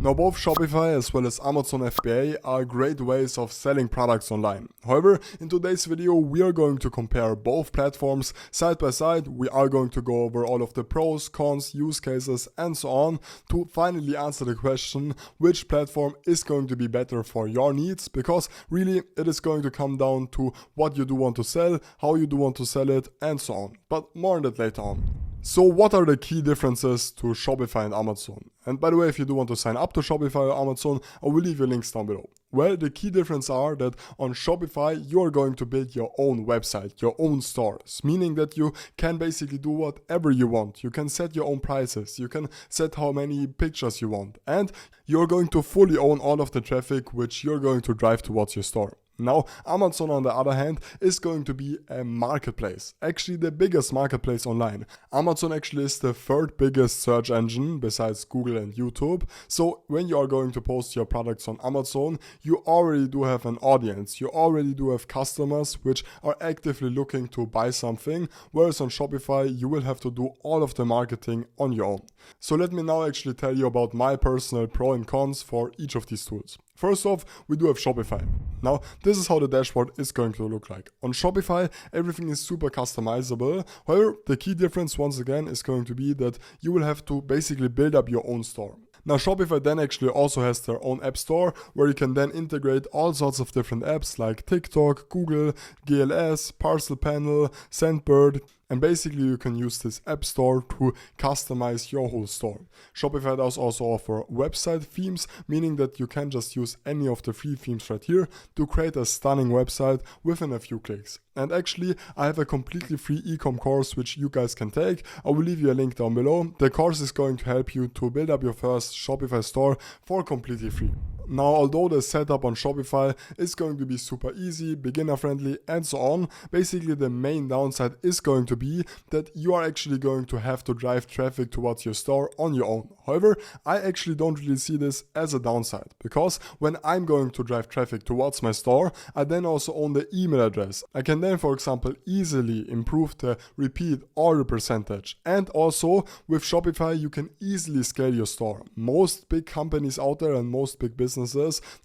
Now both Shopify as well as Amazon FBA are great ways of selling products online. However, in today's video we are going to compare both platforms side by side. We are going to go over all of the pros, cons, use cases and so on to finally answer the question which platform is going to be better for your needs, because really it is going to come down to what you do want to sell, how you do want to sell it and so on. But more on that later on. So what are the key differences to Shopify and Amazon? And by the way, if you do want to sign up to Shopify or Amazon, I will leave you links down below. Well, the key difference are that on Shopify, you are going to build your own website, your own stores, meaning that you can basically do whatever you want. You can set your own prices, you can set how many pictures you want, and you're going to fully own all of the traffic which you're going to drive towards your store. Now, Amazon, on the other hand, is going to be a marketplace, actually the biggest marketplace online. Amazon actually is the third biggest search engine besides Google and YouTube. So when you are going to post your products on Amazon, you already do have an audience, you already do have customers which are actively looking to buy something, whereas on Shopify, you will have to do all of the marketing on your own. So let me now actually tell you about my personal pros and cons for each of these tools. First off, we do have Shopify. Now, this is how the dashboard is going to look like. On Shopify, everything is super customizable. However, the key difference once again is going to be that you will have to basically build up your own store. Now, Shopify then actually also has their own app store where you can then integrate all sorts of different apps like TikTok, Google, GLS, Parcel Panel, Sendbird. And basically you can use this app store to customize your whole store. Shopify does also offer website themes, meaning that you can just use any of the free themes right here to create a stunning website within a few clicks. And actually, I have a completely free e-com course which you guys can take. I will leave you a link down below. The course is going to help you to build up your first Shopify store for completely free. Now, although the setup on Shopify is going to be super easy, beginner friendly and so on, basically the main downside is going to be that you are actually going to have to drive traffic towards your store on your own. However, I actually don't really see this as a downside, because when I'm going to drive traffic towards my store, I then also own the email address. I can then, for example, easily improve the repeat order percentage. And also with Shopify, you can easily scale your store. Most big companies out there and most big businesses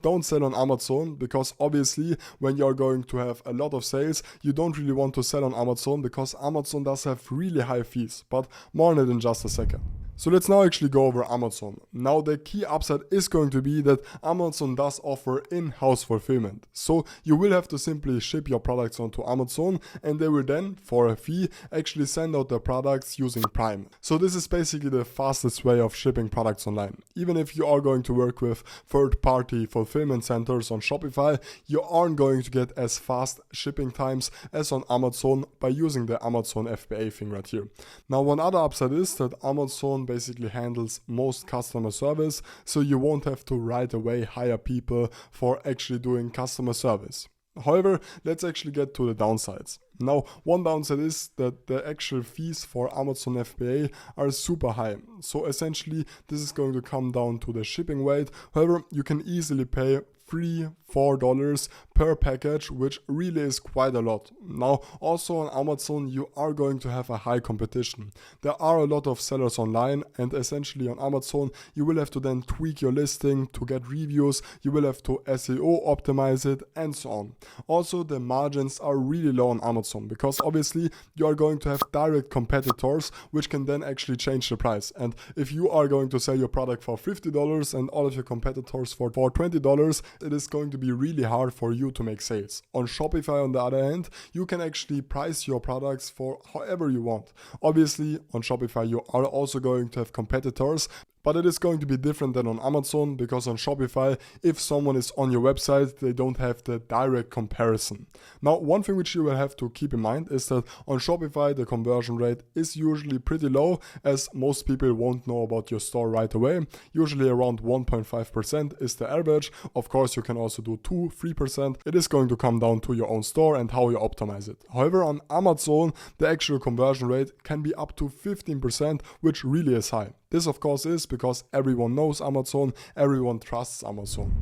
don't sell on Amazon, because obviously when you're going to have a lot of sales, you don't really want to sell on Amazon because Amazon does have really high fees, but more on it in just a second. So let's now actually go over Amazon. Now the key upside is going to be that Amazon does offer in-house fulfillment. So you will have to simply ship your products onto Amazon and they will then, for a fee, actually send out the products using Prime. So this is basically the fastest way of shipping products online. Even if you are going to work with third-party fulfillment centers on Shopify, you aren't going to get as fast shipping times as on Amazon by using the Amazon FBA thing right here. Now one other upside is that Amazon basically handles most customer service, so you won't have to right away hire people for actually doing customer service. However, let's actually get to the downsides. Now, one downside is that the actual fees for Amazon FBA are super high. So essentially, this is going to come down to the shipping weight. However, you can easily pay $3-4 per package, which really is quite a lot. Now, also on Amazon, you are going to have a high competition. There are a lot of sellers online, and essentially on Amazon, you will have to then tweak your listing to get reviews, you will have to SEO optimize it, and so on. Also, the margins are really low on Amazon, because obviously you are going to have direct competitors, which can then actually change the price. And if you are going to sell your product for $50 and all of your competitors for $20, it is going to be really hard for you to make sales. On Shopify, on the other hand, you can actually price your products for however you want. Obviously, on Shopify, you are also going to have competitors, but it is going to be different than on Amazon, because on Shopify, if someone is on your website, they don't have the direct comparison. Now, one thing which you will have to keep in mind is that on Shopify, the conversion rate is usually pretty low, as most people won't know about your store right away. Usually around 1.5% is the average. Of course, you can also do 2-3%. It is going to come down to your own store and how you optimize it. However, on Amazon, the actual conversion rate can be up to 15%, which really is high. This, of course, is because everyone knows Amazon, everyone trusts Amazon.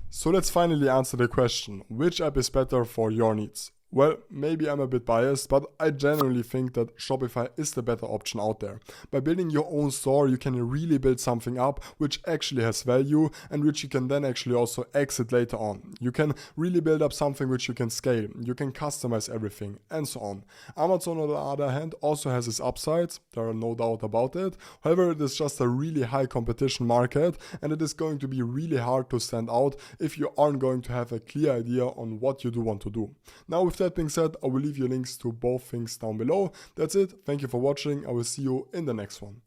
So let's finally answer the question, which app is better for your needs? Well, maybe I'm a bit biased, but I genuinely think that Shopify is the better option out there. By building your own store, you can really build something up which actually has value and which you can then actually also exit later on. You can really build up something which you can scale, you can customize everything, and so on. Amazon, on the other hand, also has its upsides, there are no doubt about it. However, it is just a really high competition market and it is going to be really hard to stand out if you aren't going to have a clear idea on what you do want to do. Now, with that being said, I will leave you links to both things down below. That's it. Thank you for watching. I will see you in the next one.